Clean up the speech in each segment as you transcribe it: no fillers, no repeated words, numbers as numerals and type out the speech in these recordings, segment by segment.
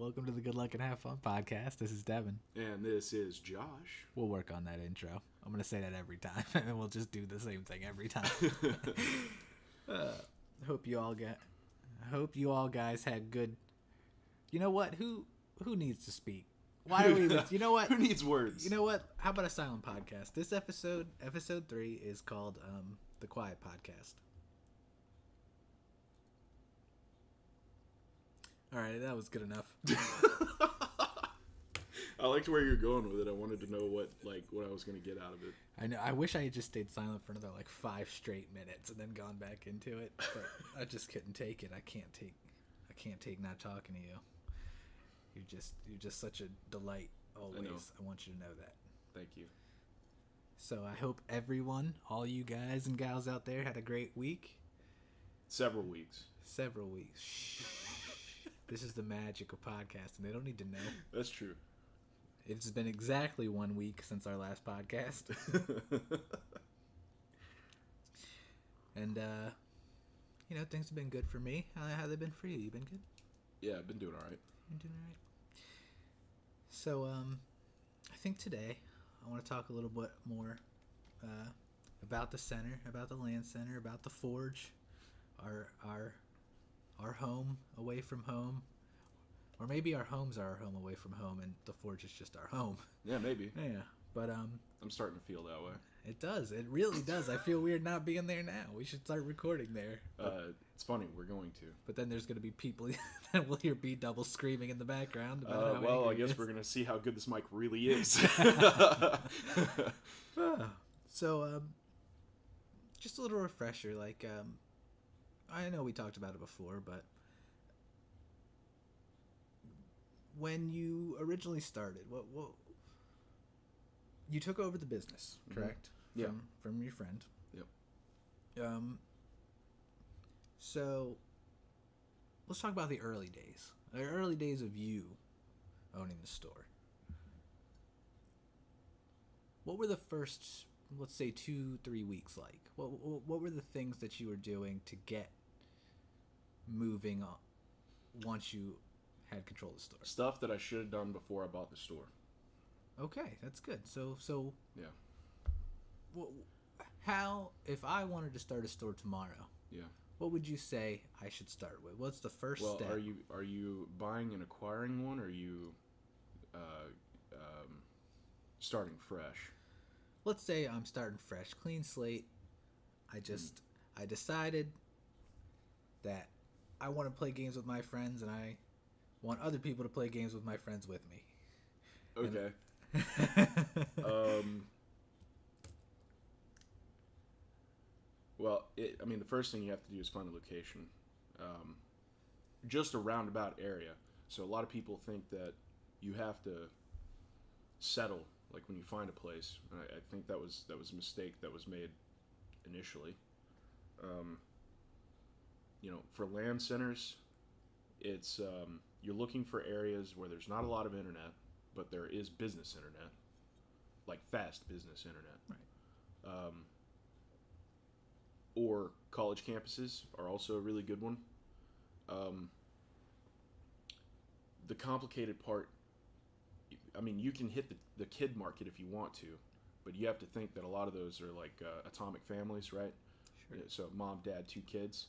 Welcome to the Good Luck and Have Fun podcast. This is Devin. And this is Josh. We'll work on that intro. I'm going to say that every time, and then we'll just do the same thing every time. Hope you all guys had good. You know what? Who needs to speak? Why are we even? You know what? Who needs words? You know what? How about a silent podcast? This episode 3, is called The Quiet Podcast. All right, that was good enough. I liked where you're going with it. I wanted to know what I was going to get out of it. I know. I wish I had just stayed silent for another 5 straight minutes and then gone back into it, but I just couldn't take it. I can't take not talking to you. You're just such a delight always. I want you to know that. Thank you. So I hope everyone, all you guys and gals out there, had a great week. Several weeks. Shh. This is the magic of podcasting. They don't need to know. That's true. It's been exactly 1 week since our last podcast. And, things have been good for me. How have they been for you? You been good? Yeah, I've been doing all right. You're doing all right. So, I think today I want to talk a little bit more about the center, about the LAN center, about the Forge, our home away from home, or maybe our homes are our home away from home, and the Forge is just our home. Yeah, maybe. Yeah, but I'm starting to feel that way. It does. It really does. I feel weird not being there now. We should start recording there. It's funny. We're going to. But then there's going to be people that will hear B double screaming in the background. I guess we're going to see how good this mic really is. So, just a little refresher. I know we talked about it before, but when you originally started, what you took over the business, correct? Yeah. From your friend. Yep. So let's talk about the early days. The early days of you owning the store. What were the first, let's say, 2-3 weeks like? What were the things that you were doing to get moving on once you had control of the store? Stuff that I should have done before I bought the store. Okay, that's good. So yeah. How, if I wanted to start a store tomorrow? Yeah. What would you say I should start with? What's the first step? Well, are you buying and acquiring one, or are you starting fresh? Let's say I'm starting fresh, clean slate. I decided that I want to play games with my friends, and I want other people to play games with my friends with me. Okay. Well, the first thing you have to do is find a location. Just a roundabout area. So a lot of people think that you have to settle, when you find a place. And I think that was a mistake that was made initially. For LAN centers, it's you're looking for areas where there's not a lot of internet, but there is business internet, fast business internet. Right. Or college campuses are also a really good one. The complicated part, you can hit the kid market if you want to, but you have to think that a lot of those are atomic families, right? Sure. So mom, dad, 2 kids.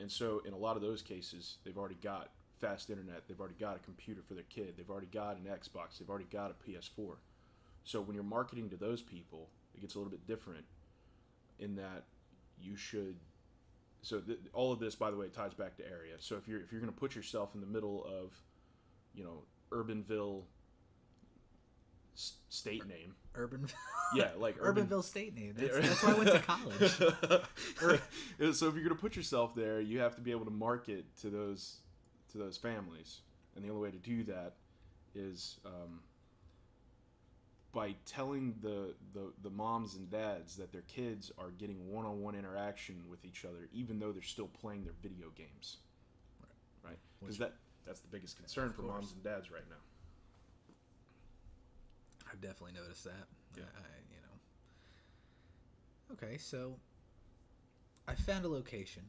And so in a lot of those cases, they've already got fast internet, they've already got a computer for their kid, they've already got an Xbox, they've already got a PS4. So when you're marketing to those people, it gets a little bit different in that you should. So all of this, by the way, ties back to area. So if you're going to put yourself in the middle of, Urbanville state name. Urbanville. Yeah, Urbanville state name. That's why I went to college. So if you're going to put yourself there, you have to be able to market to those families, and the only way to do that is by telling the moms and dads that their kids are getting one-on-one interaction with each other, even though they're still playing their video games, right? Because that's the biggest concern for moms and dads right now. I've definitely noticed that. Yeah. Okay, so I found a location.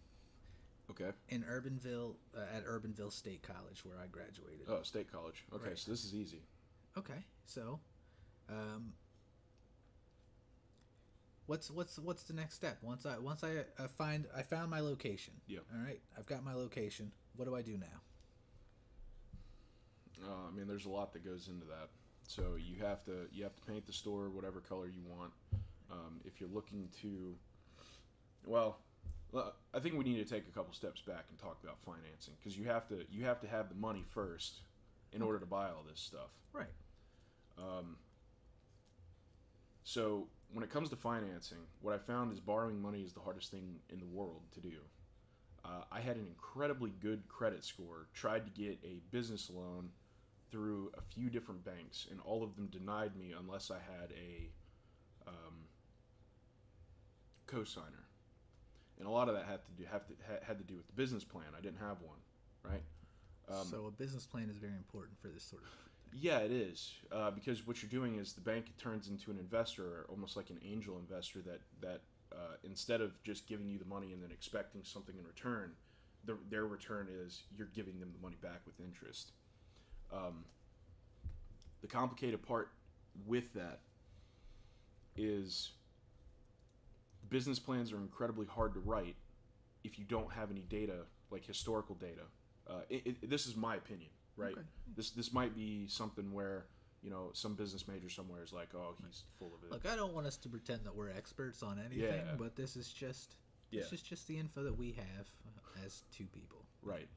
Okay. in Urbanville, at Urbanville State College, where I graduated. Oh, State College. Okay, Right. so this is easy. Okay, so, um, what's the next step? Once I found my location. Yeah. All right, I've got my location. What do I do now? I mean, there's a lot that goes into that. So you have to paint the store whatever color you want. If you're looking to, well, I think we need to take a couple steps back and talk about financing, because you have to have the money first in order to buy all this stuff. Right. So when it comes to financing, what I found is borrowing money is the hardest thing in the world to do. I had an incredibly good credit score, tried to get a business loan through a few different banks, and all of them denied me unless I had a cosigner. And a lot of that had to do with the business plan. I didn't have one, right? So a business plan is very important for this sort of. Yeah, it is, because what you're doing is the bank turns into an investor, almost like an angel investor, that instead of just giving you the money and then expecting something in return, their return is you're giving them the money back with interest. The complicated part with that is business plans are incredibly hard to write if you don't have any data, like historical data. This is my opinion, right? Okay. This might be something where, some business major somewhere is like, oh, he's full of it. Look, I don't want us to pretend that we're experts on anything, Yeah. but this is just Yeah. this is just the info that we have as two people. Right.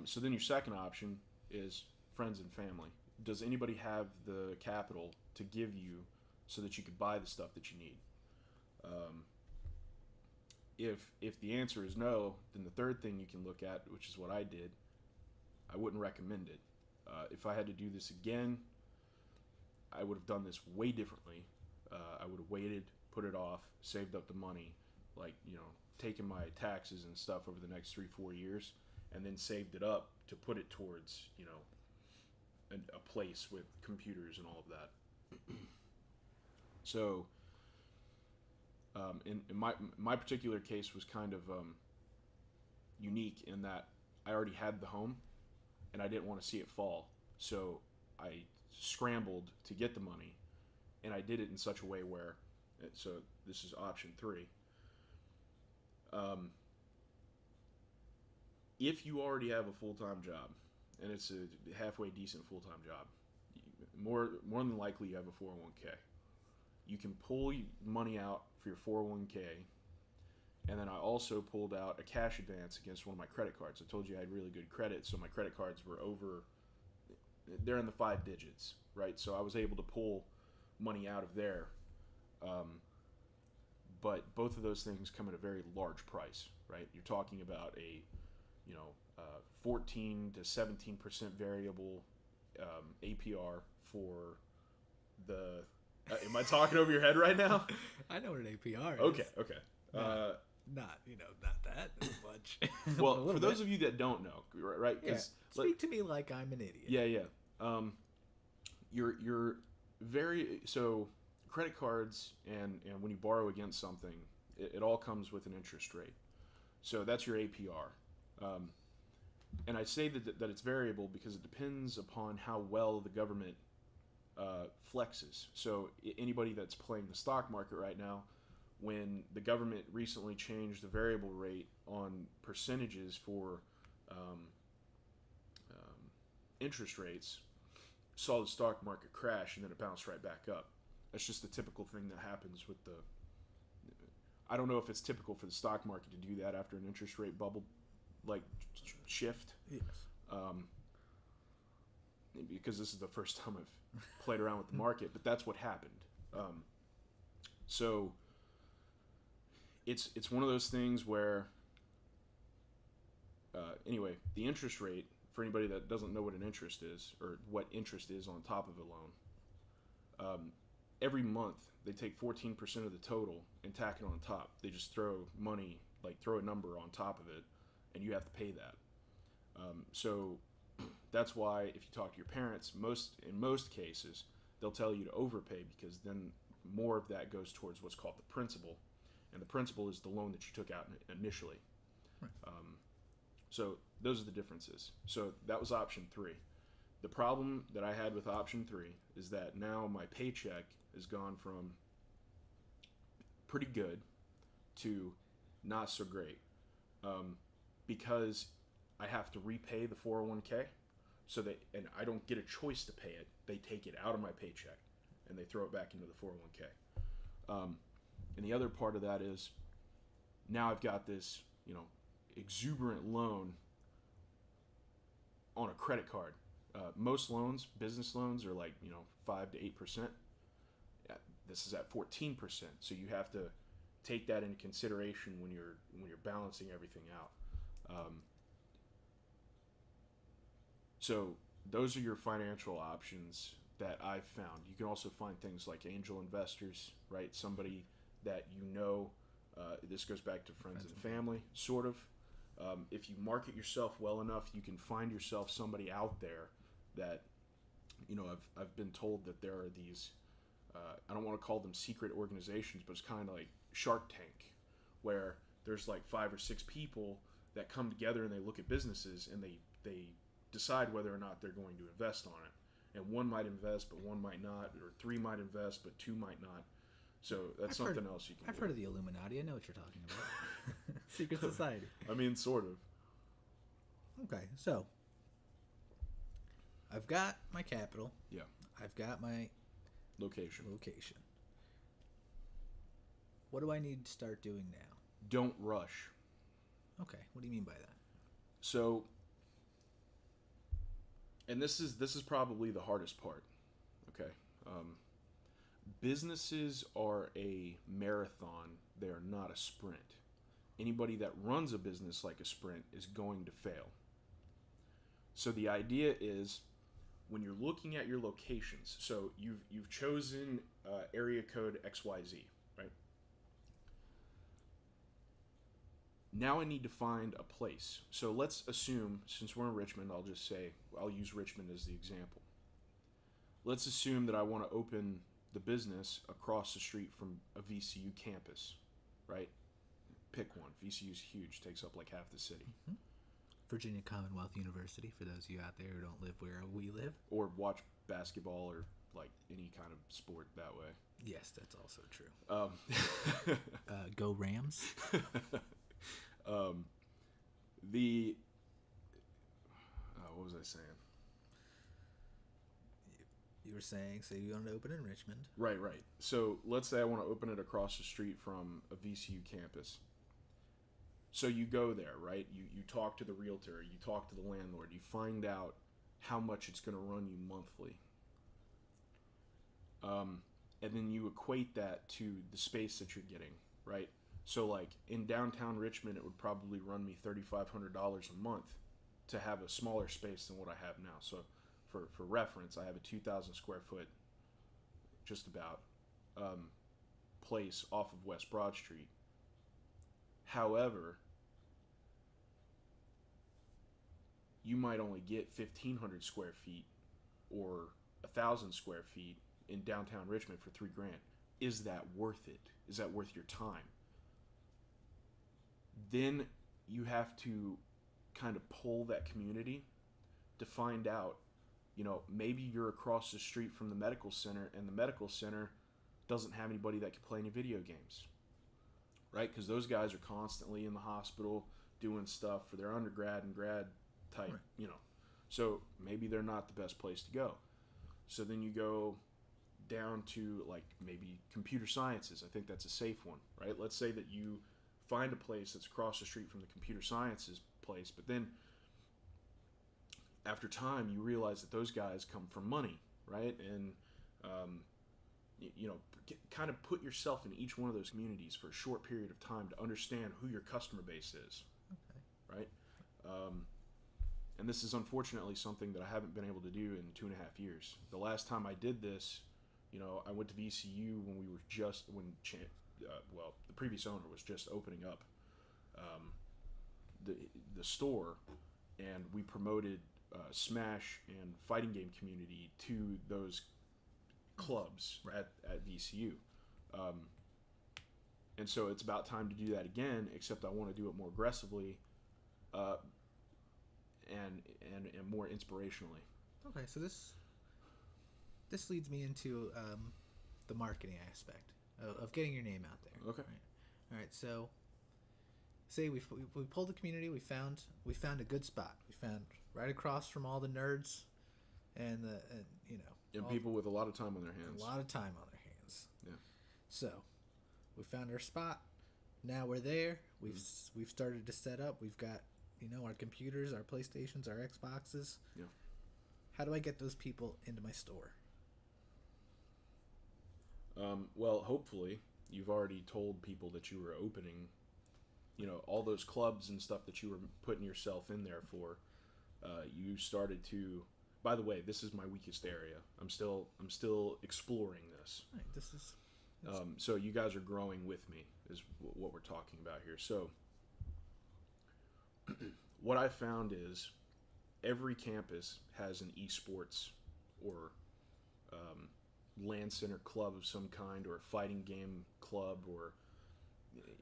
So then your second option is friends and family. Does anybody have the capital to give you so that you could buy the stuff that you need? If the answer is no, then the third thing you can look at, which is what I did, I wouldn't recommend it. If I had to do this again, I would have done this way differently. I would have waited, put it off, saved up the money, taken my taxes and stuff over the next 3-4 years, and then saved it up to put it towards, a place with computers and all of that. So, in my particular case was kind of unique in that I already had the home, and I didn't want to see it fall. So I scrambled to get the money, and I did it in such a way where, so this is option 3. If you already have a full-time job, and it's a halfway decent full-time job, more than likely you have a 401k. You can pull money out for your 401k, and then I also pulled out a cash advance against one of my credit cards. I told you I had really good credit, so my credit cards were they're in the 5 digits, right? So I was able to pull money out of there. But both of those things come at a very large price, right? You're talking about a 14 to 17% variable APR for the. Am I talking over your head right now? I know what an APR is. Okay. Not that much. Well, for those of you that don't know, right? Yeah. Speak to me like I'm an idiot. Yeah. You're very so credit cards and when you borrow against something, it all comes with an interest rate. So that's your APR. And I say that it's variable because it depends upon how well the government flexes. So anybody that's playing the stock market right now, when the government recently changed the variable rate on percentages for interest rates, saw the stock market crash and then it bounced right back up. That's just the typical thing that happens with the. I don't know if it's typical for the stock market to do that after an interest rate bubble, shift. Yes. Because this is the first time I've played around with the market, but that's what happened. So it's one of those things where, anyway, the interest rate, for anybody that doesn't know what an interest is or what interest is on top of a loan, every month they take 14% of the total and tack it on top. They just throw money, throw a number on top of it, and you have to pay that. So that's why if you talk to your parents, in most cases, they'll tell you to overpay because then more of that goes towards what's called the principal. And the principal is the loan that you took out initially. Right. So those are the differences. So that was option 3. The problem that I had with option 3 is that now my paycheck has gone from pretty good to not so great, because I have to repay the 401k. And I don't get a choice to pay it. They take it out of my paycheck and they throw it back into the 401k. And the other part of that is now I've got this, exuberant loan on a credit card. Most loans, business loans, are like 5 to 8%. This is at 14%. So you have to take that into consideration when you're balancing everything out. So those are your financial options that I've found. You can also find things like angel investors, right? Somebody that this goes back to friends and family, sort of. If you market yourself well enough, you can find yourself somebody out there that, I've been told that there are these, I don't want to call them secret organizations, but it's kind of like Shark Tank, where there's like 5 or 6 people that come together and they look at businesses and they decide whether or not they're going to invest on it. And one might invest, but one might not, or 3 might invest, but 2 might not. So that's something else you can do. I've heard of the Illuminati. I know what you're talking about. Secret society. I mean, sort of. Okay, so I've got my capital. Yeah. I've got my location. What do I need to start doing now? Don't rush. Okay, what do you mean by that? So, and this is probably the hardest part. Okay. Businesses are a marathon. They are not a sprint. Anybody that runs a business like a sprint is going to fail. So the idea is, when you're looking at your locations, so you've chosen area code XYZ, right? Now I need to find a place. So let's assume, since we're in Richmond, I'll use Richmond as the example. Let's assume that I want to open the business across the street from a VCU campus, right? Pick one. VCU is huge, takes up like half the city. Mm-hmm. Virginia Commonwealth University, for those of you out there who don't live where we live. Or watch basketball or like any kind of sport that way. Yes, that's also true. Go Rams. What was I saying? You were saying, so you want to open in Richmond. Right. So let's say I want to open it across the street from a VCU campus. So you go there, right? You talk to the realtor, you talk to the landlord, you find out how much it's going to run you monthly. And then you equate that to the space that you're getting, right? So like in downtown Richmond, it would probably run me $3,500 a month to have a smaller space than what I have now. So for reference, I have a 2,000 square foot, just about, place off of West Broad Street. However, you might only get 1,500 square feet or 1,000 square feet in downtown Richmond for $3,000. Is that worth it? Is that worth your time? Then you have to kind of poll that community to find out, maybe you're across the street from the medical center and the medical center doesn't have anybody that can play any video games. Right? Because those guys are constantly in the hospital doing stuff for their undergrad and grad type, right. So maybe they're not the best place to go. So then you go down to like maybe computer sciences. I think that's a safe one, right? Let's say that you find a place that's across the street from the computer sciences place, but then after time you realize that those guys come from money, right? And kind of put yourself in each one of those communities for a short period of time to understand who your customer base is. Okay. Right? And this is unfortunately something that I haven't been able to do in 2.5 years. The last time I did this, I went to VCU when the previous owner was just opening up the store, and we promoted Smash and fighting game community to those clubs at VCU. And so it's about time to do that again, except I want to do it more aggressively. and more inspirationally. Okay, so this leads me into the marketing aspect of getting your name out there. Okay. Right? All right. So, say we pulled the community. We found a good spot. We found right across from all the nerds, and And people with a lot of time on their hands. A lot of time on their hands. Yeah. So, we found our spot. Now we're there. We've started to set up. We've got our computers, our PlayStations, our Xboxes. Yeah. How do I get those people into my store? Well, hopefully you've already told people that you were opening, all those clubs and stuff that you were putting yourself in there for. You started to. By the way, this is my weakest area. I'm still exploring this. Right. This is. So you guys are growing with me, is what we're talking about here. So what I found is every campus has an esports or LAN center club of some kind, or a fighting game club, or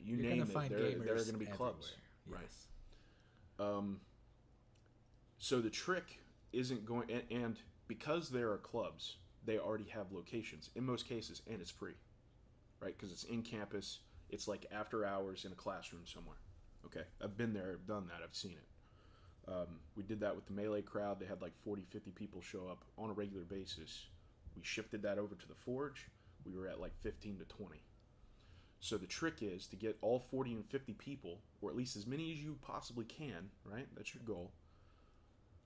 you name it. There are going to be clubs, yes. Right? So the trick isn't going, and because there are clubs, they already have locations in most cases, and it's free, right? Because it's in campus. It's like after hours in a classroom somewhere. Okay, I've been there, I've done that, I've seen it. We did that with the Melee crowd. They had like 40, 50 people show up on a regular basis. We shifted that over to the Forge. We were at like 15 to 20. So the trick is to get all 40 and 50 people, or at least as many as you possibly can, right? That's your goal,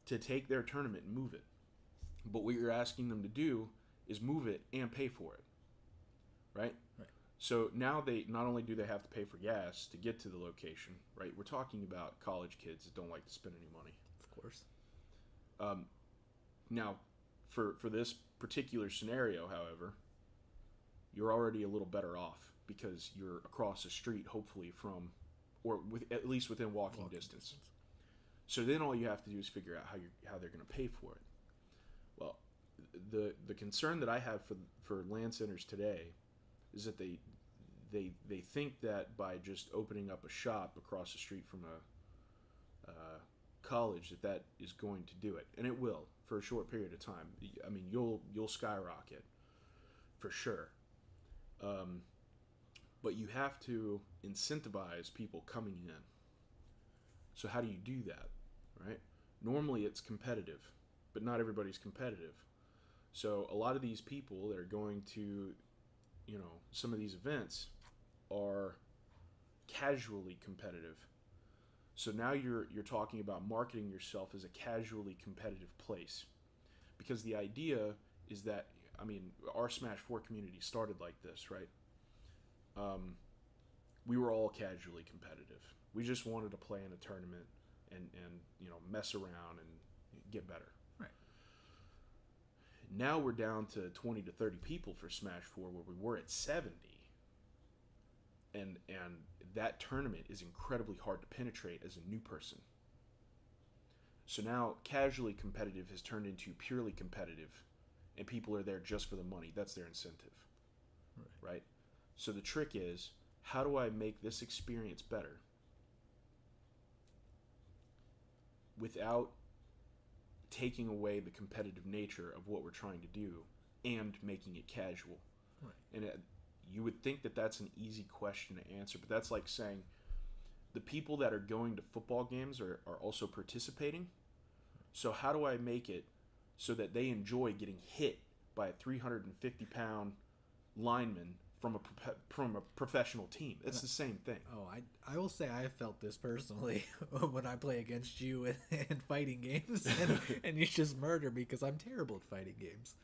to take their tournament and move it. But what you're asking them to do is move it and pay for it, right? Right. So now they not only do they have to pay for gas to get to the location, right? We're talking about college kids that don't like to spend any money. Of course. Now, for this particular scenario, however, you're already a little better off because you're across the street, hopefully from, or at least within walking distance. So then all you have to do is figure out how they're going to pay for it. Well, the concern that I have for LAN centers today is that they think that by just opening up a shop across the street from a college that is going to do it, and it will for a short period of time. I mean, you'll skyrocket for sure, but you have to incentivize people coming in. So how do you do that, right? Normally it's competitive, but not everybody's competitive. So a lot of these people that are going to some of these events are casually competitive. So now you're talking about marketing yourself as a casually competitive place, because the idea is that, I mean, our Smash 4 community started like this, right? We were all casually competitive. We just wanted to play in a tournament and mess around and get better. Right. Now we're down to 20 to 30 people for Smash 4, where we were at 70. And that tournament is incredibly hard to penetrate as a new person. So now casually competitive has turned into purely competitive, and people are there just for the money. That's their incentive. Right? So the trick is, how do I make this experience better without taking away the competitive nature of what we're trying to do and making it casual? Right. And you would think that that's an easy question to answer, but that's like saying the people that are going to football games are also participating. So how do I make it so that they enjoy getting hit by a 350-pound lineman from a professional team? It's the same thing. Oh, I will say I have felt this personally when I play against you in fighting games, and you just murder me because I'm terrible at fighting games.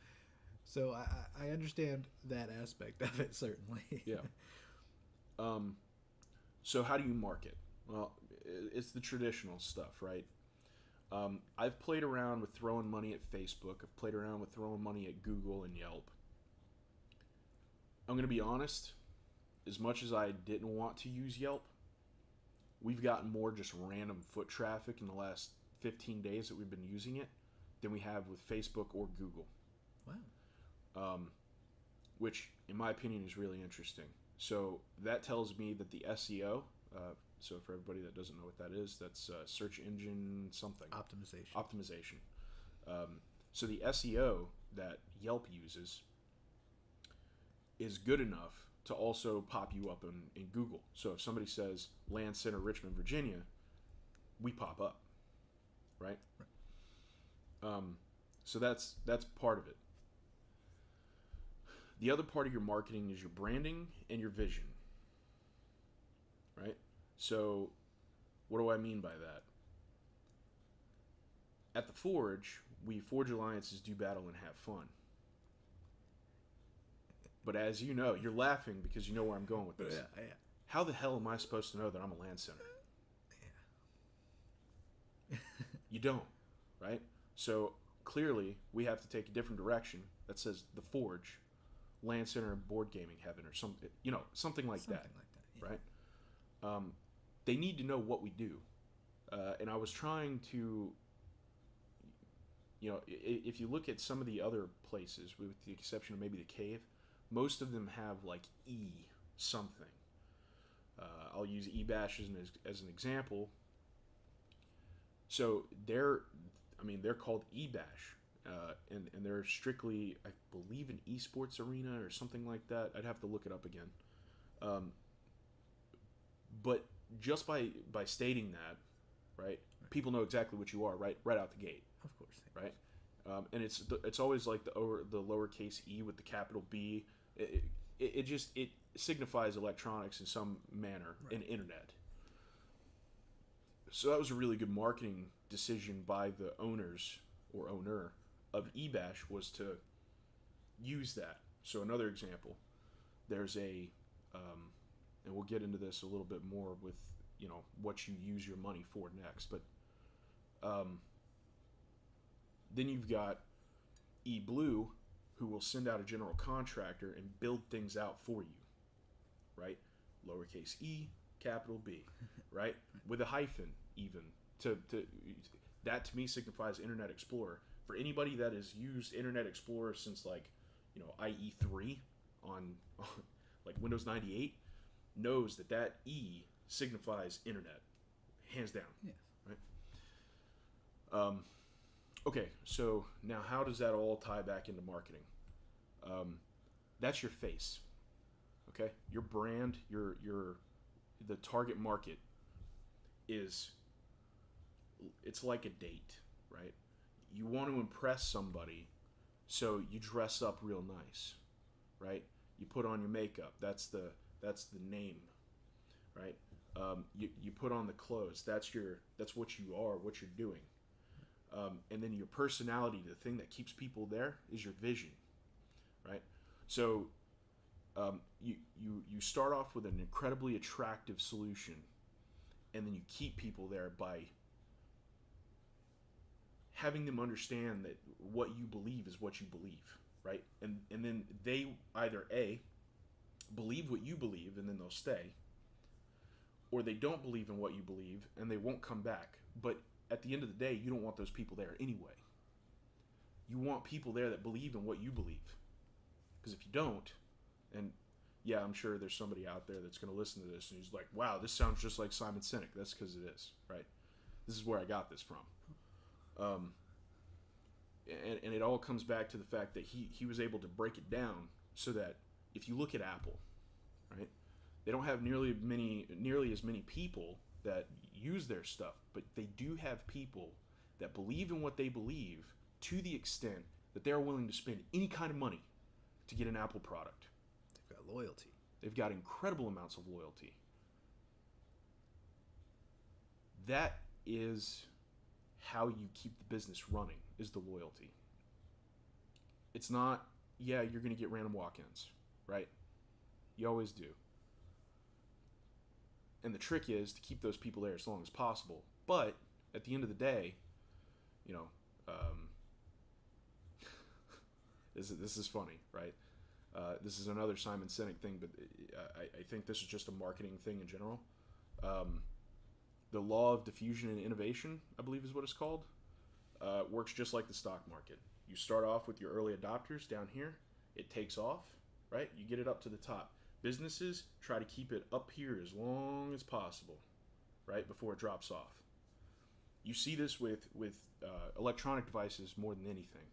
So I understand that aspect of it, certainly. Yeah. So how do you market? Well, it's the traditional stuff, right? I've played around with throwing money at Facebook. I've played around with throwing money at Google and Yelp. I'm going to be honest, as much as I didn't want to use Yelp, we've gotten more just random foot traffic in the last 15 days that we've been using it than we have with Facebook or Google. Wow. Which, in my opinion, is really interesting. So that tells me that the SEO, So for everybody that doesn't know what that is, that's search engine something. Optimization. So the SEO that Yelp uses is good enough to also pop you up in Google. So if somebody says LAN Center, Richmond, Virginia, we pop up, right? So that's part of it. The other part of your marketing is your branding and your vision, right? So what do I mean by that? At the Forge, we forge alliances, do battle, and have fun. But as you know, you're laughing because you know where I'm going with this. Yeah. How the hell am I supposed to know that I'm a LAN center? Yeah. You don't, right? So clearly, we have to take a different direction that says the Forge, LAN center, and board gaming heaven, or something, something like that, yeah. right? They need to know what we do, and I was trying to, if you look at some of the other places, with the exception of maybe the Cave, most of them have like E something. I'll use eBash as an example. So they're called eBash, and they're strictly, I believe, an esports arena or something like that. I'd have to look it up again. But just by stating that, right, people know exactly what you are right out the gate. Of course. Right, and it's always like the lowercase e with the capital B. It signifies electronics in some manner, right. And internet. So that was a really good marketing decision by the owners or owner of eBash, was to use that. So another example, there's a, and we'll get into this a little bit more with what you use your money for next, but then you've got eBlue, who will send out a general contractor and build things out for you, right? Lowercase e, capital B, right? With a hyphen, even. That to me signifies Internet Explorer. For anybody that has used Internet Explorer since IE3 on like Windows 98, knows that E signifies Internet, hands down. Yes. Right? Okay, so now how does that all tie back into marketing? That's your face. Okay, your brand, the target market it's like a date, right? You want to impress somebody, so you dress up real nice, right? You put on your makeup. That's the name, right? You put on the clothes. That's what you are, what you're doing. And then your personality, the thing that keeps people there, is your vision, right? So you start off with an incredibly attractive solution, and then you keep people there by having them understand that what you believe is what you believe, right? And then they either A, believe what you believe and then they'll stay, or they don't believe in what you believe and they won't come back. But at the end of the day, you don't want those people there anyway. You want people there that believe in what you believe. Because if you don't, and yeah, I'm sure there's somebody out there that's going to listen to this and who's like, wow, this sounds just like Simon Sinek. That's because it is, right? This is where I got this from. And it all comes back to the fact that he was able to break it down so that if you look at Apple, right, they don't have nearly as many people that use their stuff, but they do have people that believe in what they believe to the extent that they're willing to spend any kind of money to get an Apple product. They've got loyalty. They've got incredible amounts of loyalty. That is how you keep the business running, is the loyalty. It's not, yeah, you're going to get random walk-ins, right? You always do. And the trick is to keep those people there as long as possible. But at the end of the day, this is funny, right? This is another Simon Sinek thing, but I think this is just a marketing thing in general. The law of diffusion and innovation, I believe is what it's called, works just like the stock market. You start off with your early adopters down here. It takes off, right? You get it up to the top. Businesses try to keep it up here as long as possible, right, before it drops off. You see this with electronic devices more than anything.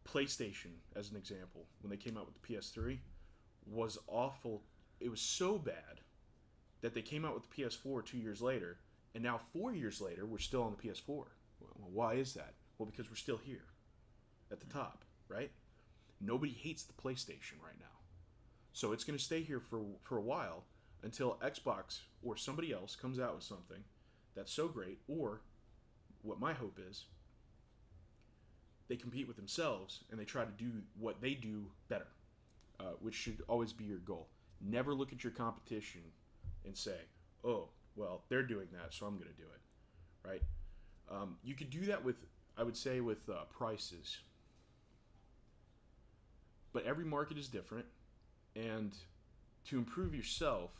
PlayStation, as an example, when they came out with the PS3, was awful. It was so bad that they came out with the PS4 2 years later, and now 4 years later, we're still on the PS4. Well, why is that? Well, because we're still here at the top, right? Nobody hates the PlayStation right now. So it's going to stay here for a while until Xbox or somebody else comes out with something that's so great, or what my hope is, they compete with themselves and they try to do what they do better, which should always be your goal. Never look at your competition and say, oh, well, they're doing that, so I'm going to do it, right? You could do that with, I would say, with prices. But every market is different, and to improve yourself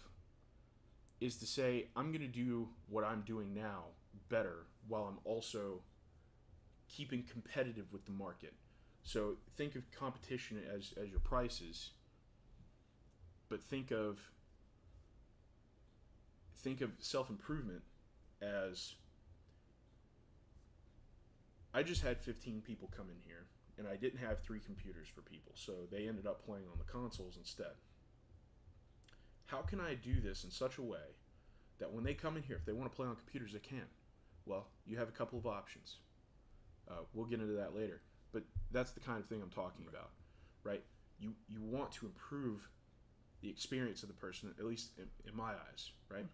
is to say, I'm going to do what I'm doing now better while I'm also keeping competitive with the market. So think of competition as your prices, but think of self-improvement as, I just had 15 people come in here, and I didn't have 3 computers for people, so they ended up playing on the consoles instead. How can I do this in such a way that when they come in here, if they want to play on computers, they can? Well, you have a couple of options. We'll get into that later, but that's the kind of thing I'm talking about, right? You want to improve the experience of the person, at least in my eyes, right?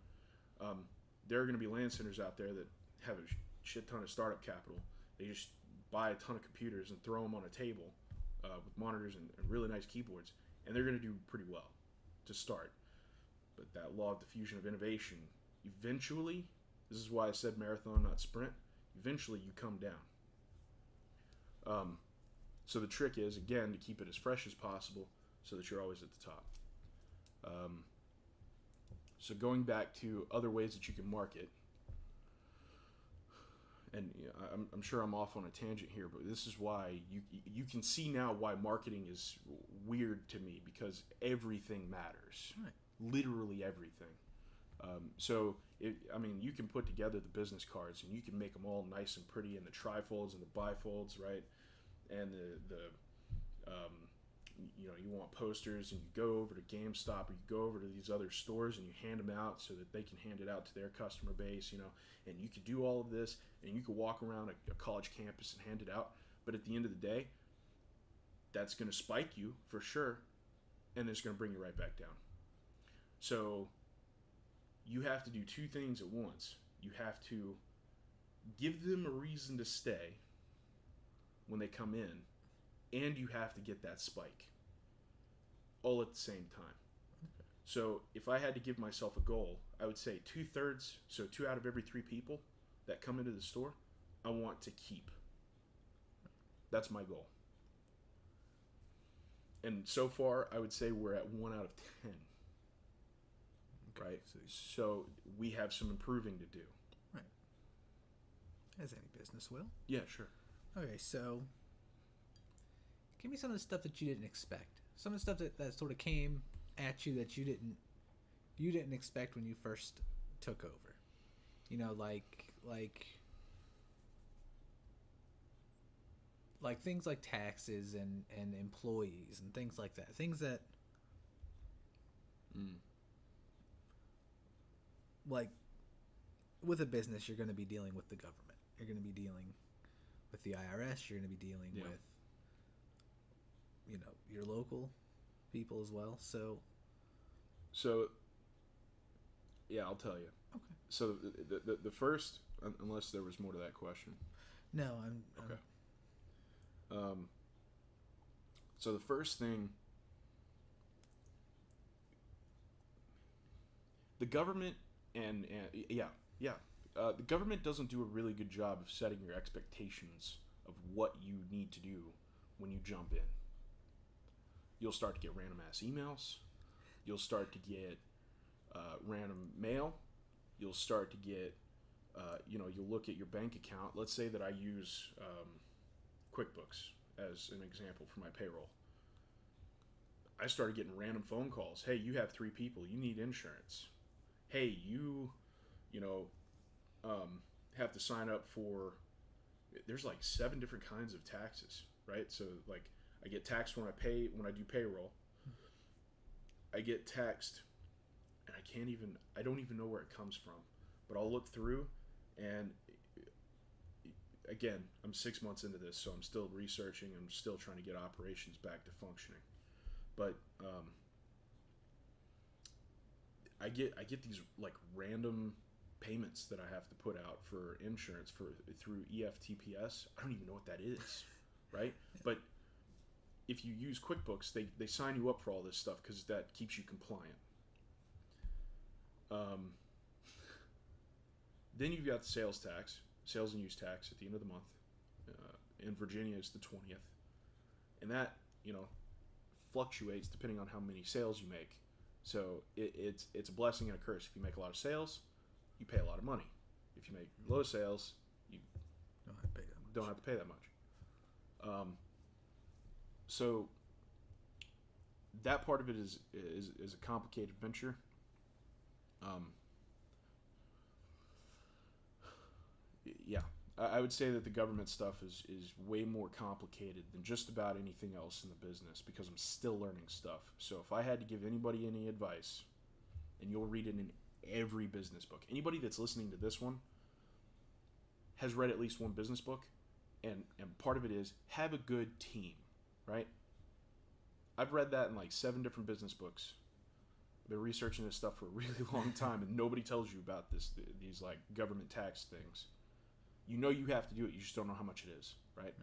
There are going to be LAN centers out there that have a shit ton of startup capital. They just buy a ton of computers and throw them on a table with monitors and really nice keyboards, and they're going to do pretty well to start. But that law of diffusion of innovation, eventually, this is why I said marathon, not sprint, eventually you come down. So the trick is, again, to keep it as fresh as possible so that you're always at the top. So going back to other ways that you can market, and I'm sure I'm off on a tangent here, but this is why you can see now why marketing is weird to me, because everything matters. Right. Literally everything. You can put together the business cards and you can make them all nice and pretty, and the trifolds and the bifolds, right? And you want posters, and you go over to GameStop or you go over to these other stores and you hand them out so that they can hand it out to their customer base, and you could do all of this, and you could walk around a college campus and hand it out. But at the end of the day, that's going to spike you for sure, and it's going to bring you right back down. So you have to do 2 things at once. You have to give them a reason to stay when they come in, and you have to get that spike all at the same time. So if I had to give myself a goal, I would say 2/3, so 2 out of every 3 people that come into the store, I want to keep. That's my goal. And so far, I would say we're at 1 out of 10. Okay. Right? So we have some improving to do. Right. As any business will. Yeah, sure. Okay, so give me some of the stuff that you didn't expect. Some of the stuff that sort of came at you that you didn't expect when you first took over. Like things like taxes and employees and things like that. Things that like with a business, you're going to be dealing with the government. You're going to be dealing with the IRS. You're going to be dealing with your local people as well. So yeah, I'll tell you. Okay. So the first, unless there was more to that question. No, I'm okay. So the first thing, the government the government doesn't do a really good job of setting your expectations of what you need to do when you jump in. You'll start to get random ass emails. You'll start to get random mail. You'll start to get, you'll look at your bank account. Let's say that I use QuickBooks as an example for my payroll. I started getting random phone calls. Hey, you have 3 people. You need insurance. hey, you know, have to sign up for. There's like 7 different kinds of taxes, right? So like I get taxed when I do payroll. I get taxed, and I don't even know where it comes from, but I'll look through, and again, I'm 6 months into this, so I'm still researching. I'm still trying to get operations back to functioning, but I get these like random payments that I have to put out for insurance through EFTPS. I don't even know what that is, right? But if you use QuickBooks, they sign you up for all this stuff because that keeps you compliant. Then you've got the sales and use tax at the end of the month. In Virginia, it's the 20th, and that fluctuates depending on how many sales you make. So it's a blessing and a curse. If you make a lot of sales, you pay a lot of money. If you make low sales, you don't have to pay that much. So that part of it is a complicated venture. Yeah, I would say that the government stuff is way more complicated than just about anything else in the business because I'm still learning stuff. So if I had to give anybody any advice, and you'll read it in every business book, anybody that's listening to this one has read at least one business book, and part of it is have a good team, right? I've read that in like 7 different business books. I've been researching this stuff for a really long time, and nobody tells you about these like government tax things. You know you have to do it. You just don't know how much it is, right?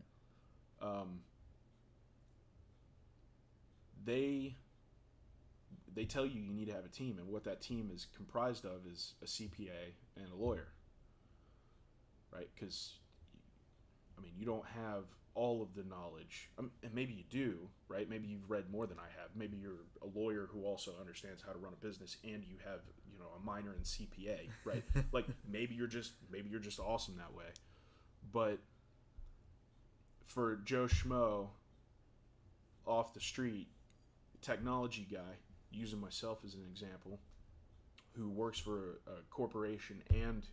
They tell you need to have a team, and what that team is comprised of is a CPA and a lawyer, right? Because, I mean, you don't have all of the knowledge, and maybe you do, right? Maybe you've read more than I have. Maybe you're a lawyer who also understands how to run a business, and you have a minor in CPA, right? Like maybe you're just awesome that way. But for Joe Schmo off the street, technology guy, using myself as an example, who works for a corporation and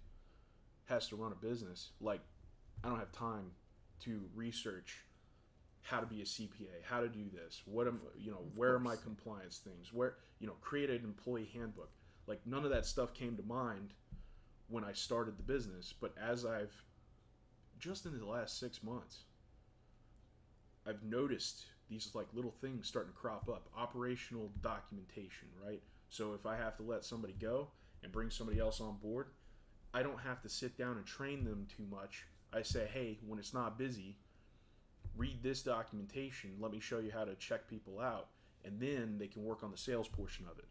has to run a business, like I don't have time to research how to be a CPA, how to do this, where are my compliance things, where, create an employee handbook. Like none of that stuff came to mind when I started the business, but as I've just in the last 6 months, I've noticed these like little things starting to crop up. Operational documentation, right? So if I have to let somebody go and bring somebody else on board, I don't have to sit down and train them too much. I say, hey, when it's not busy, read this documentation. Let me show you how to check people out, and then they can work on the sales portion of it,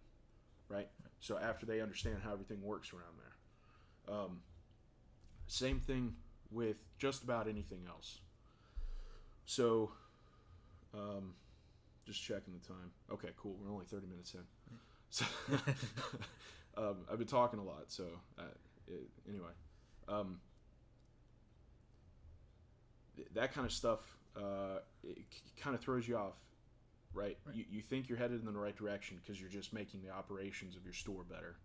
right? So after they understand how everything works around there. Same thing with just about anything else. So, just checking the time. Okay, cool. We're only 30 minutes in. So, I've been talking a lot. So, anyway, that kind of stuff, it kind of throws you off, right? You think you're headed in the right direction because you're just making the operations of your store better.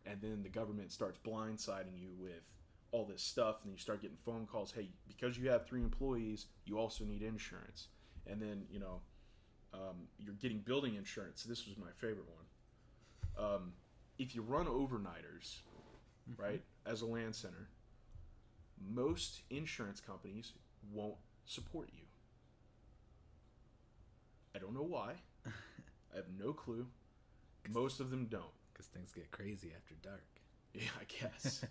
And then the government starts blindsiding you with all this stuff, and then you start getting phone calls. Hey, because you have 3 employees, you also need insurance. And then you're getting building insurance. This was my favorite one. If you run overnighters, right, as a LAN center, most insurance companies won't support you. I don't know why. I have no clue. Most of them don't. Because things get crazy after dark. Yeah, I guess.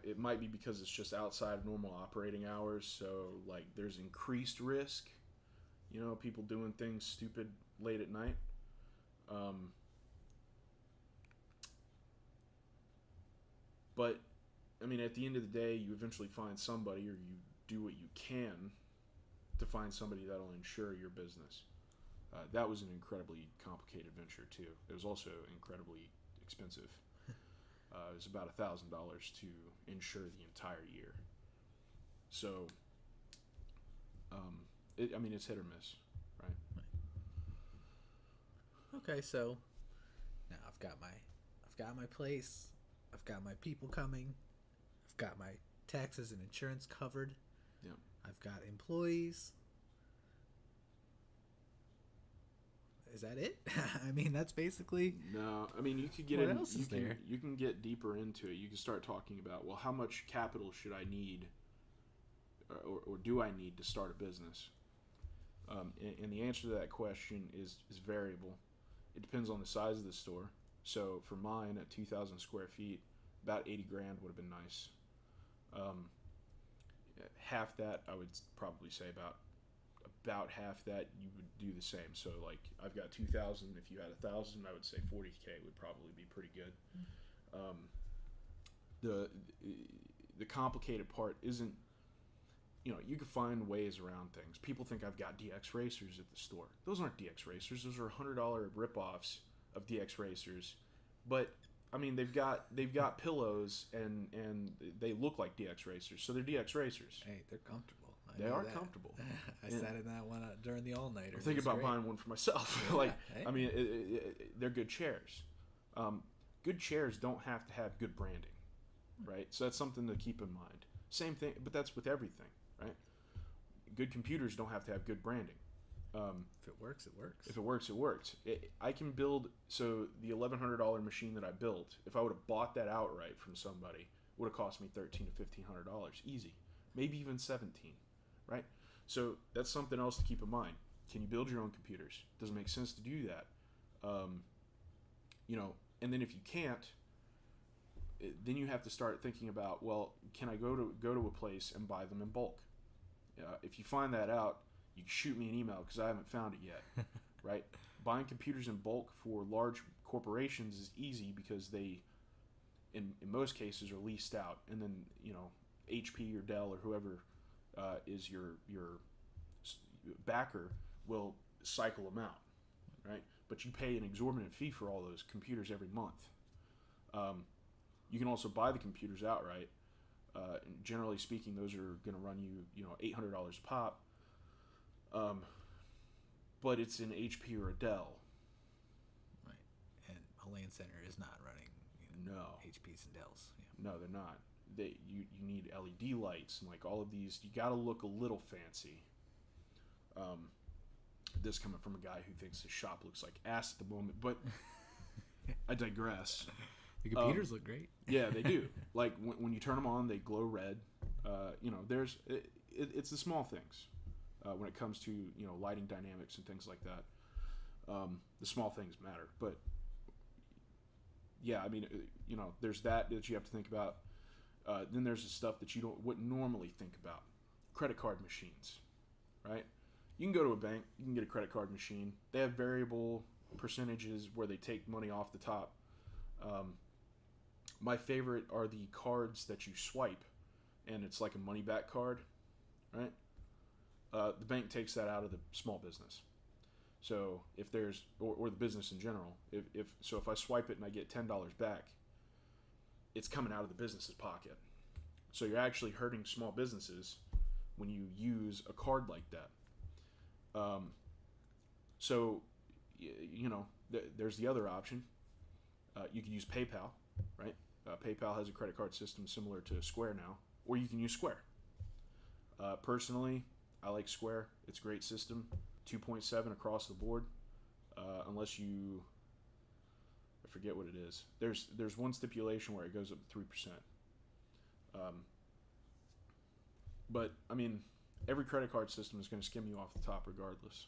It might be because it's just outside of normal operating hours, so like there's increased risk. People doing things stupid late at night. But I mean, at the end of the day, you eventually find somebody, or you do what you can to find somebody that'll insure your business. That was an incredibly complicated venture too. It was also incredibly expensive. It was about $1,000 to insure the entire year. So, it's hit or miss, right? Okay, so Now I've got my place. I've got my people coming. I've got my taxes and insurance covered. Yeah. I've got employees. Is that it? I mean, that's basically. No, I mean you could get What in. else is there? You can get deeper into it. You can start talking about, well, how much capital should I need, or do I need to start a business? And the answer to that question is variable. It depends on the size of the store. So for mine at 2,000 square feet, about 80 grand would have been nice. Half that I would probably say about half that you would do the same. So like I've got 2,000. If you had 1,000, I would say 40K would probably be pretty good. The complicated part isn't, you can find ways around things. People think I've got DX racers at the store. Those aren't DX racers. Those are $100 ripoffs of DX racers. But I mean, they've got pillows and they look like DX racers, so they're DX racers. Hey, they're comfortable. They are comfortable. I sat in that one during the all-nighter. I'm thinking about buying one for myself. Yeah, like, hey. I mean, they're good chairs. Good chairs don't have to have good branding, right? So that's something to keep in mind. Same thing, but that's with everything, right? Good computers don't have to have good branding. If it works, it works. If it works, it works. I can build, so the $1,100 machine that I built, if I would have bought that outright from somebody, would have cost me $1,300 to $1,500, easy. Maybe even $17, right? So that's something else to keep in mind. Can you build your own computers? Does it make sense to do that? And then if you can't, then you have to start thinking about, well, can I go to a place and buy them in bulk? If you find that out, you can shoot me an email because I haven't found it yet, right? Buying computers in bulk for large corporations is easy because they, in most cases, are leased out, and then HP or Dell or whoever is your backer will cycle them out, right? But you pay an exorbitant fee for all those computers every month. You can also buy the computers outright. And generally speaking, those are going to run you, $800 a pop. But it's an HP or a Dell. Right. And a LAN center is not running No. HPs and Dells. Yeah. No, they're not. You need LED lights and like all of these. You got to look a little fancy. This coming from a guy who thinks his shop looks like ass at the moment, but I digress. The computers look great. Yeah, they do. Like when you turn them on, they glow red. It's the small things when it comes to lighting dynamics and things like that. The small things matter, but yeah, I mean, there's that you have to think about. Then there's the stuff that you wouldn't normally think about. Credit card machines, right? You can go to a bank, you can get a credit card machine. They have variable percentages where they take money off the top. My favorite are the cards that you swipe, and it's like a money back card, right? The bank takes that out of the small business. So if there's, or the business in general, if I swipe it and I get $10 back, it's coming out of the business's pocket. So you're actually hurting small businesses when you use a card like that. There's the other option. You can use PayPal, right? PayPal has a credit card system similar to Square now, or you can use Square. Personally, I like Square. It's a great system, 2.7 across the board, unless you, I forget what it is. There's one stipulation where it goes up to 3%. But I mean, every credit card system is going to skim you off the top regardless.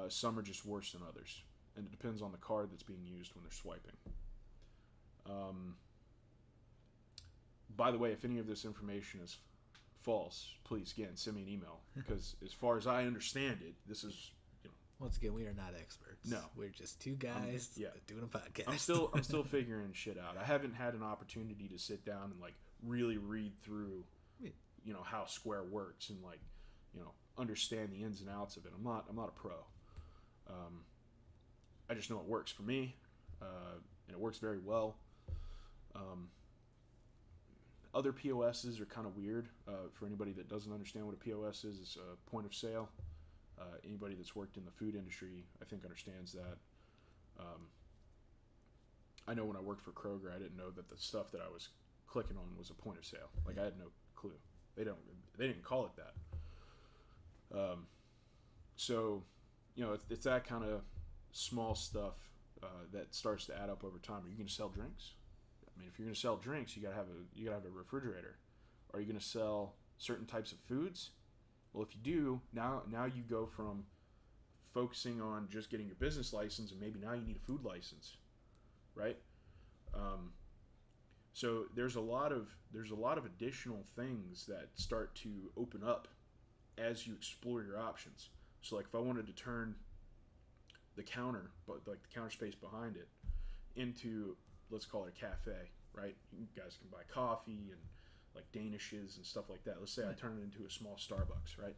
Some are just worse than others, and it depends on the card that's being used when they're swiping. By the way, if any of this information is false, please again send me an email, because as far as I understand it, this is Once again, we are not experts. No. We're just two guys doing a podcast. I'm still figuring shit out. I haven't had an opportunity to sit down and like really read through how Square works and like understand the ins and outs of it. I'm not a pro. I just know it works for me, and it works very well. Other POSs are kind of weird. For anybody that doesn't understand what a POS is, it's a point of sale. Anybody that's worked in the food industry, I think, understands that. I know when I worked for Kroger, I didn't know that the stuff that I was clicking on was a point of sale. Like, I had no clue. They didn't call it that. So, you know, it's that kind of small stuff that starts to add up over time. Are you going to sell drinks? I mean, if you're going to sell drinks, you gotta have a refrigerator. Are you going to sell certain types of foods? Well, if you do, now you go from focusing on just getting your business license, and maybe now you need a food license, right? So there's a lot of additional things that start to open up as you explore your options. So like if I wanted to turn the counter, but like the counter space behind it, into, let's call it a cafe, right? You guys can buy coffee and like Danishes and stuff like that. Let's say I turn it into a small Starbucks, right?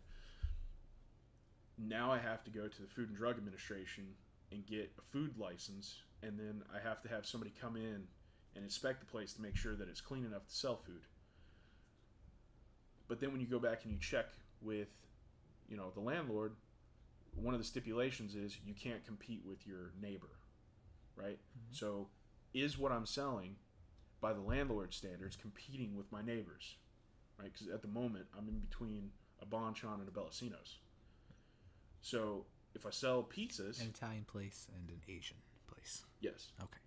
Now I have to go to the Food and Drug Administration and get a food license, and then I have to have somebody come in and inspect the place to make sure that it's clean enough to sell food. But then when you go back and you check with, you know, the landlord, one of the stipulations is you can't compete with your neighbor, right? Mm-hmm. So is what I'm selling by the landlord standards competing with my neighbors, right? Because at the moment I'm in between a Bonchon and a Bellacino's. So if I sell pizzas, an Italian place and an Asian place. Yes. Okay.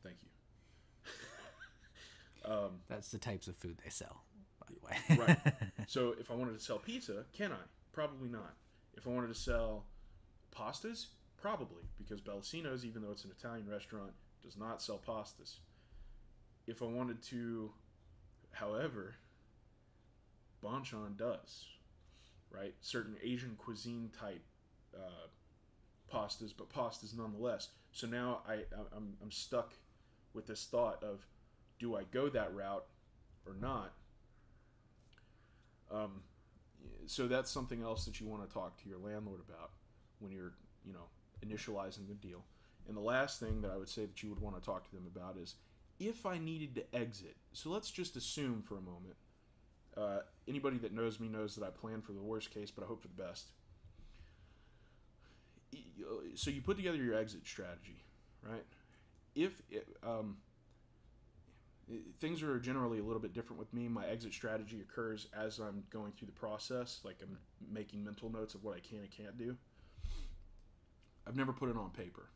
Thank you. That's the types of food they sell, by the way. Right. So if I wanted to sell pizza, can I? Probably not. If I wanted to sell pastas, probably, because Bellacino's, even though it's an Italian restaurant, does not sell pastas. If I wanted to, however, Bonchon does, right? Certain Asian cuisine type pastas, but pastas nonetheless. So now I'm stuck with this thought of, do I go that route or not? So that's something else that you want to talk to your landlord about when you're, you know, initializing the deal. And the last thing that I would say that you would want to talk to them about is, if I needed to exit. So let's just assume for a moment. Anybody that knows me knows that I plan for the worst case, but I hope for the best. So you put together your exit strategy, right? If things are generally a little bit different with me, my exit strategy occurs as I'm going through the process. Like, I'm making mental notes of what I can and can't do. I've never put it on paper.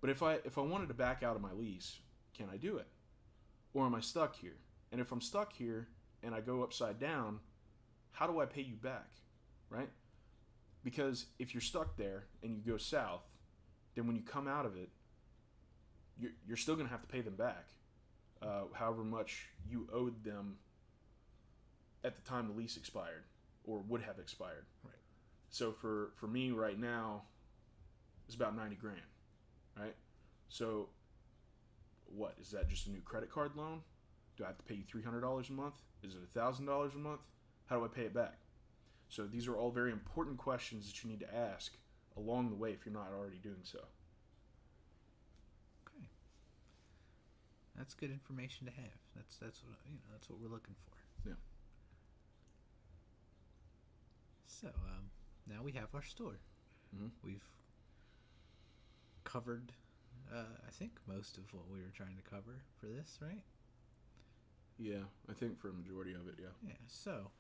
But if I wanted to back out of my lease, can I do it? Or am I stuck here? And if I'm stuck here and I go upside down, how do I pay you back, right? Because if you're stuck there and you go south, then when you come out of it, you're still going to have to pay them back, however much you owed them at the time the lease expired or would have expired. Right. So for me right now, it's about $90,000, right? So what, is that just a new credit card loan? Do I have to pay you $300 a month? Is it $1,000 a month? How do I pay it back? So these are all very important questions that you need to ask along the way if you're not already doing so. Okay. That's good information to have. That's what, you know, that's what we're looking for. Yeah. So now we have our store. Mm-hmm. We've covered, I think, most of what we were trying to cover for this, right? Yeah, I think for a majority of it, yeah. Yeah. So,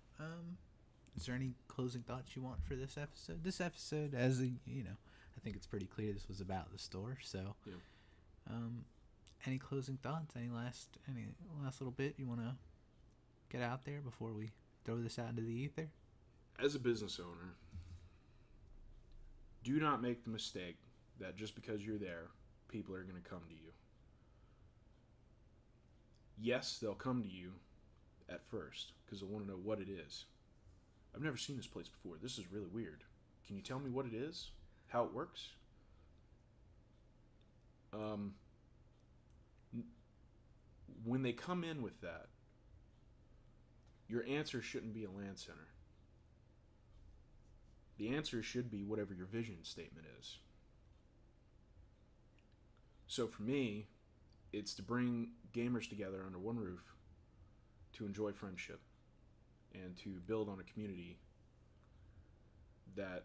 is there any closing thoughts you want for this episode? This episode, as a, you know, I think it's pretty clear this was about the store. So, yeah. Any closing thoughts? Any last little bit you want to get out there before we throw this out into the ether? As a business owner, do not make the mistake that just because you're there, people are going to come to you. Yes, they'll come to you at first because they'll want to know what it is. I've never seen this place before. This is really weird. Can you tell me what it is? How it works? When they come in with that, your answer shouldn't be a LAN center. The answer should be whatever your vision statement is. So for me, it's to bring gamers together under one roof to enjoy friendship and to build on a community that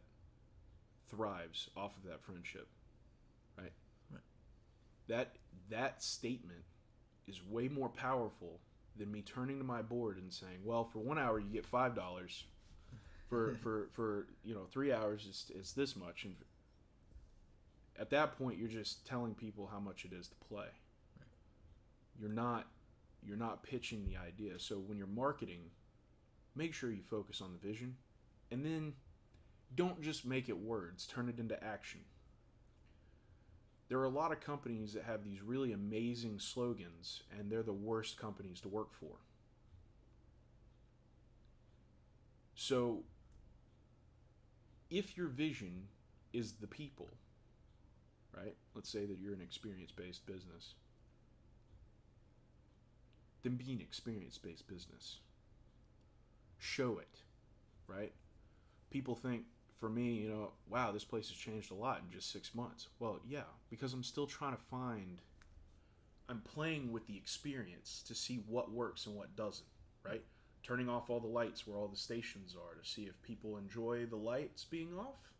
thrives off of that friendship, right? That statement is way more powerful than me turning to my board and saying, well, for 1 hour you get $5. For 3 hours it's this much. And at that point you're just telling people how much it is to play. Right. You're not pitching the idea. So when you're marketing, make sure you focus on the vision, and then don't just make it words, turn it into action. There are a lot of companies that have these really amazing slogans, and they're the worst companies to work for. So, if your vision is the people, right? Let's say that you're an experience-based business. Then be an experience-based business. Show it, right? People think, for me, wow, this place has changed a lot in just 6 months. Well, yeah, because I'm still trying to I'm playing with the experience to see what works and what doesn't, right? Turning off all the lights where all the stations are to see if people enjoy the lights being off,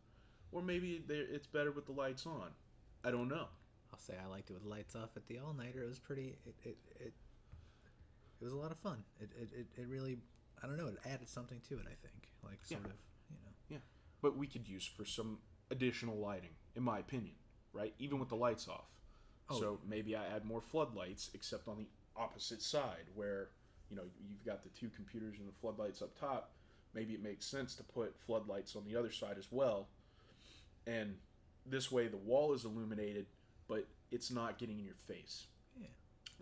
or maybe it's better with the lights on. I don't know. I'll say I liked it with lights off at the all-nighter. It was pretty, it was a lot of fun. It really, I don't know, it added something to it, I think. Like, sort of, Yeah. But we could use for some additional lighting, in my opinion, right? Even with the lights off. Oh. So maybe I add more floodlights, except on the opposite side, where you've got the two computers and the floodlights up top. Maybe it makes sense to put floodlights on the other side as well, and this way the wall is illuminated, but it's not getting in your face. Yeah.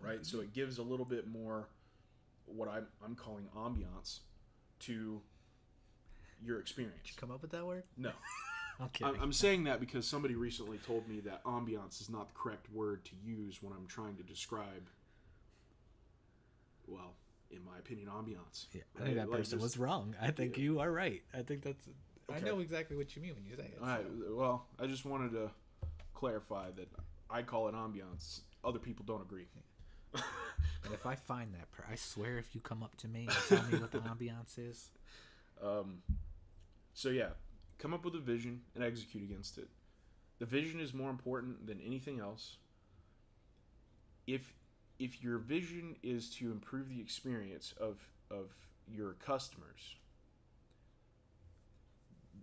Right. Mm-hmm. So it gives a little bit more, what I'm calling ambiance, to your experience. Did you come up with that word? No. I'm kidding. I'm saying that because somebody recently told me that ambiance is not the correct word to use when I'm trying to describe, well, in my opinion, ambiance. Yeah, I think that person was wrong. I think you are right. I think that's... Okay. I know exactly what you mean when you say it. All right. Well, I just wanted to clarify that I call it ambiance. Other people don't agree. And if I find that, I swear if you come up to me and tell me what the ambiance is... So yeah, come up with a vision and execute against it. The vision is more important than anything else. If your vision is to improve the experience of your customers,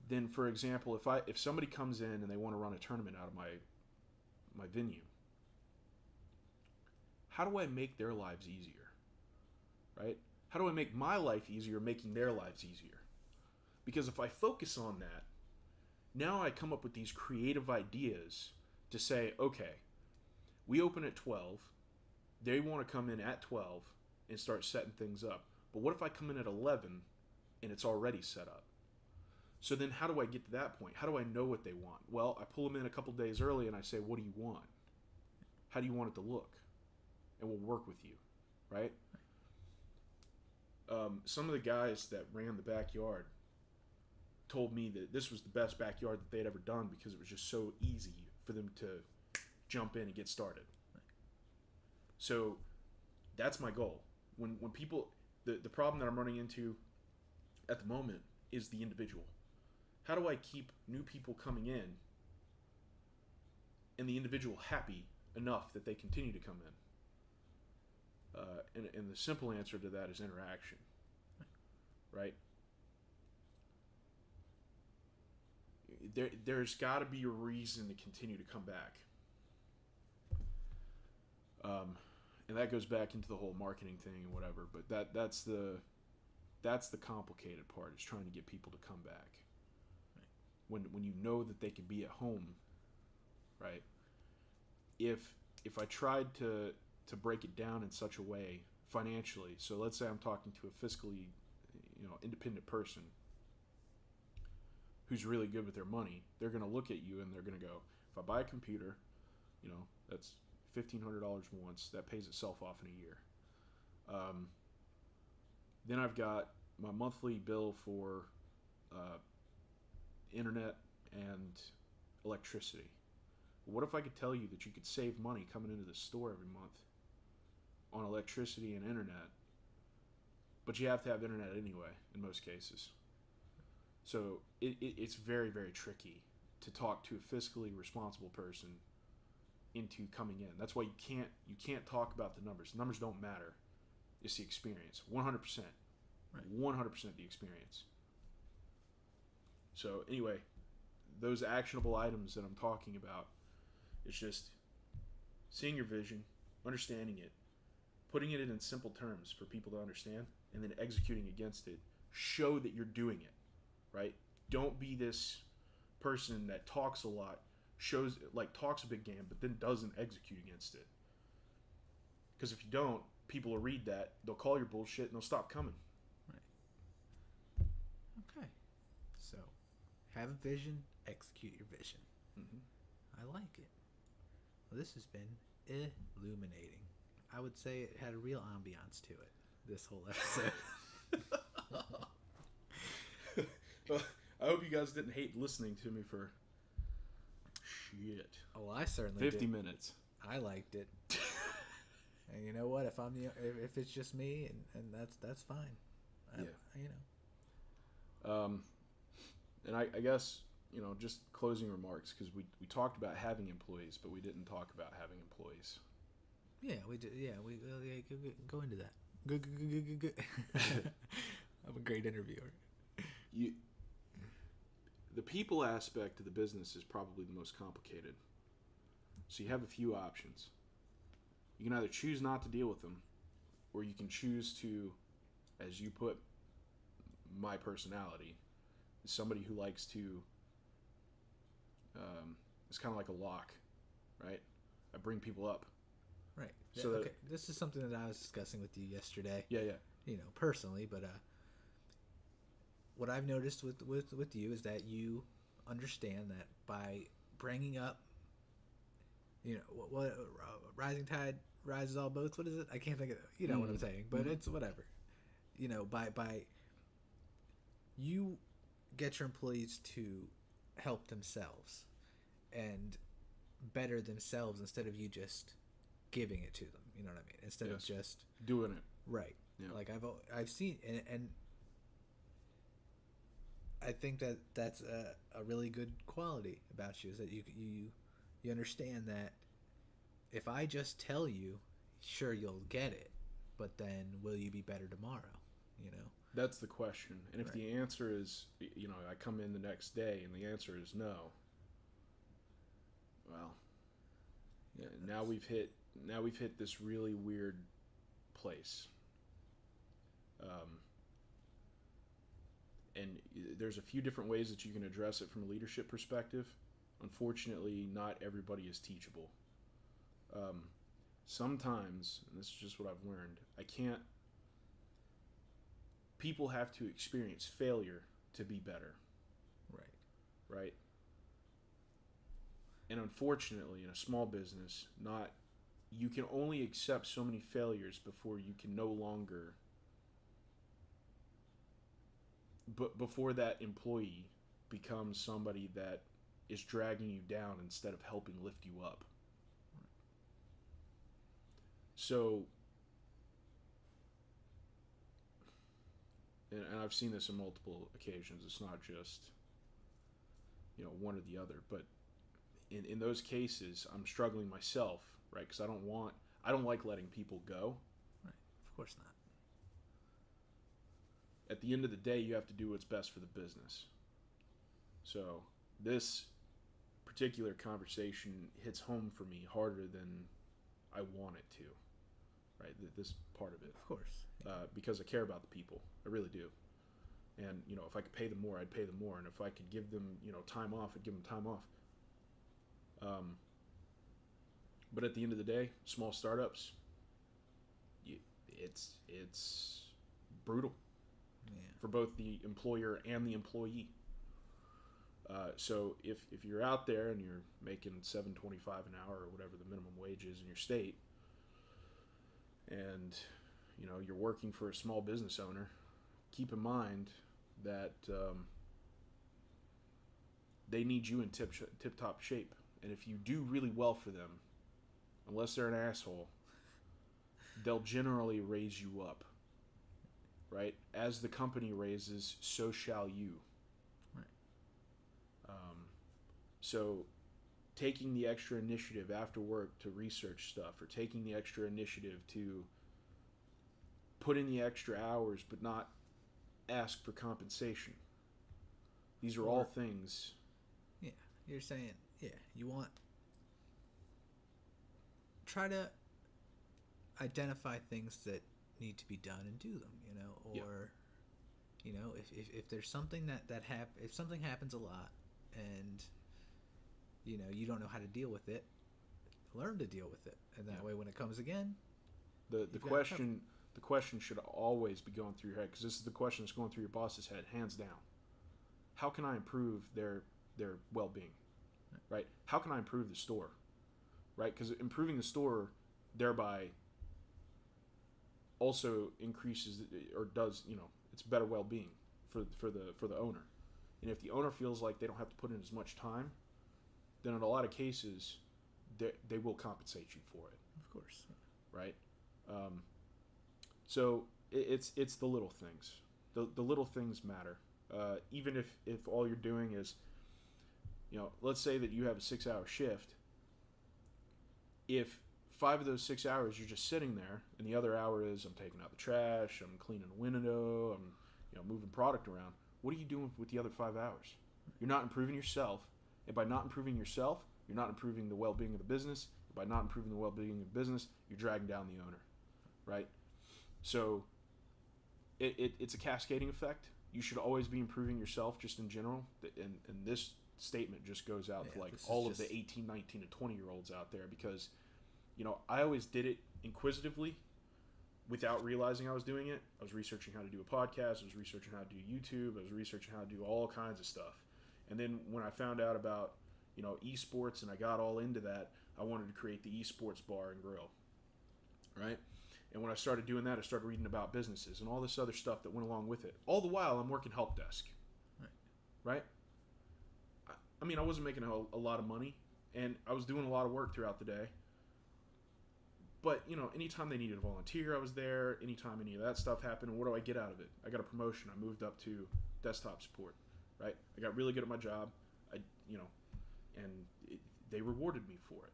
then, for example, if somebody comes in and they want to run a tournament out of my venue, how do I make their lives easier? Right? How do I make my life easier making their lives easier? Because if I focus on that, now I come up with these creative ideas to say, okay, we open at 12, they want to come in at 12 and start setting things up. But what if I come in at 11 and it's already set up? So then how do I get to that point? How do I know what they want? Well, I pull them in a couple days early and I say, what do you want? How do you want it to look? And we'll work with you, right? Some of the guys that ran the backyard told me that this was the best backyard that they'd ever done because it was just so easy for them to jump in and get started. So that's my goal. When people, the problem that I'm running into at the moment is the individual. How do I keep new people coming in and the individual happy enough that they continue to come in? And the simple answer to that is interaction, right? There's got to be a reason to continue to come back. And that goes back into the whole marketing thing and whatever, but that's the complicated part, is trying to get people to come back. Right. When you know that they can be at home, right? If I tried to break it down in such a way financially, so let's say I'm talking to a fiscally, independent person who's really good with their money, they're going to look at you and they're going to go, if I buy a computer, that's $1,500 once, that pays itself off in a year. Then I've got my monthly bill for internet and electricity. What if I could tell you that you could save money coming into the store every month on electricity and internet, but you have to have internet anyway in most cases. So it's very, very tricky to talk to a fiscally responsible person into coming in. That's why you can't talk about the numbers. The numbers don't matter. It's the experience. 100%. Right. 100% the experience. So anyway, those actionable items that I'm talking about, it's just seeing your vision, understanding it, putting it in simple terms for people to understand, and then executing against it. Show that you're doing it, right? Don't be this person that talks a lot, talks a big game, but then doesn't execute against it. Because if you don't, people will read that, they'll call your bullshit, and they'll stop coming. Right. Okay. So, have a vision, execute your vision. Mm-hmm. I like it. Well, this has been illuminating. I would say it had a real ambiance to it, this whole episode. Well, I hope you guys didn't hate listening to me for shit. Oh, I certainly 50 did. minutes. I liked it. And you know what? If it's just me, and that's fine. Yeah. You know. And I guess, just closing remarks, because we talked about having employees, but we didn't talk about having employees. Yeah, we did. Yeah, we go into that. Good. I'm a great interviewer. The people aspect of the business is probably the most complicated. So you have a few options. You can either choose not to deal with them, or you can choose to, as you put, my personality, is somebody who likes to, it's kind of like a lock, right? I bring people up. Right. So okay. This is something that I was discussing with you yesterday. Yeah. Personally, but what I've noticed with you is that you understand that by bringing up, what rising tide rises all boats. What is it? I can't think of it. You know what I'm saying, but it's whatever. By you get your employees to help themselves and better themselves instead of you just giving it to them. You know what I mean? Instead of just doing it. Right. Yeah. Like I've seen and I think that's a really good quality about you, is that you understand that if I just tell you, sure, you'll get it, but then will you be better tomorrow? That's the question. And if right. the answer is, I come in the next day and the answer is no, well, now we've hit this really weird place. And there's a few different ways that you can address it from a leadership perspective. Unfortunately, not everybody is teachable. Sometimes, and this is just what I've learned, people have to experience failure to be better. Right? And unfortunately, in a small business, you can only accept so many failures before you can no longer, before that employee becomes somebody that is dragging you down instead of helping lift you up. So, and I've seen this on multiple occasions. It's not just, one or the other. But in those cases, I'm struggling myself, right? Because I don't like letting people go. Right. Of course not. At the end of the day, you have to do what's best for the business. So this particular conversation hits home for me harder than I want it to, right? This part of it. Of course. Because I care about the people. I really do. And, if I could pay them more, I'd pay them more. And if I could give them, time off, I'd give them time off. But at the end of the day, small startups, it's brutal. Yeah. For both the employer and the employee. So if you're out there and you're making $7.25 an hour or whatever the minimum wage is in your state, and you're working for a small business owner, keep in mind that they need you in tip-top shape. And if you do really well for them, unless they're an asshole, they'll generally raise you up. Right? As the company raises, so shall you. Right. So taking the extra initiative after work to research stuff, or taking the extra initiative to put in the extra hours but not ask for compensation. These are all things. Yeah, you're saying, you want, try to identify things that need to be done and do them, or if there's something if something happens a lot and you don't know how to deal with it, learn to deal with it, and that way when it comes again, the question should always be going through your head, because this is the question that's going through your boss's head, hands down. How can I improve their well-being, right? How can I improve the store, right? Because improving the store thereby also increases, or does, it's better well-being for the owner. And if the owner feels like they don't have to put in as much time, then in a lot of cases they will compensate you for it. Of course. Right? So it's the little things. The little things matter. Even if all you're doing is, let's say that you have a 6-hour shift. If 5 of those 6 hours you're just sitting there, and the other hour is I'm taking out the trash, I'm cleaning a window, I'm moving product around. What are you doing with the other 5 hours? You're not improving yourself, and by not improving yourself, you're not improving the well-being of the business. By not improving the well-being of the business, you're dragging down the owner, right? So it's a cascading effect. You should always be improving yourself, just in general, and this statement just goes out to all of the 18, 19, and 20-year-olds out there, because I always did it inquisitively without realizing I was doing it. I was researching how to do a podcast. I was researching how to do YouTube. I was researching how to do all kinds of stuff. And then when I found out about, esports, and I got all into that, I wanted to create the esports bar and grill, right? And when I started doing that, I started reading about businesses and all this other stuff that went along with it. All the while, I'm working help desk, right? I mean, I wasn't making a lot of money, and I was doing a lot of work throughout the day. But, anytime they needed a volunteer, I was there. Anytime any of that stuff happened, and what do I get out of it? I got a promotion. I moved up to desktop support, right? I got really good at my job, they rewarded me for it.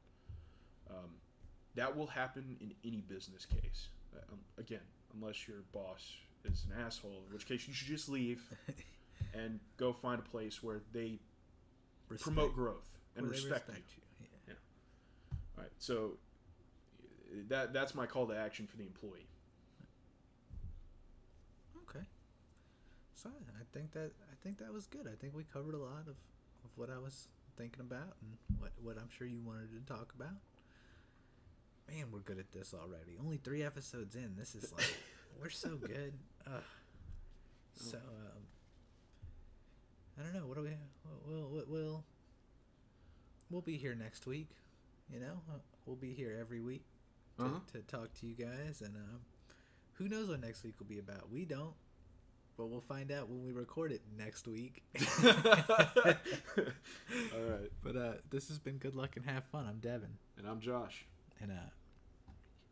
That will happen in any business case. Again, unless your boss is an asshole, in which case you should just leave and go find a place where they promote growth and respect you. Yeah. All right. So that's my call to action for the employee. Okay. So I think that was good. I think we covered a lot of what I was thinking about and what I'm sure you wanted to talk about. Man, we're good at this already. Only 3 episodes in. This is we're so good. So I don't know. What do we'll be here next week. We'll be here every week to talk to you guys, and who knows what next week will be about. We don't, but we'll find out when we record it next week. All right. But this has been Good Luck and Have Fun. I'm Devin. And I'm Josh. And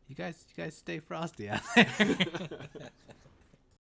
you guys stay frosty out there.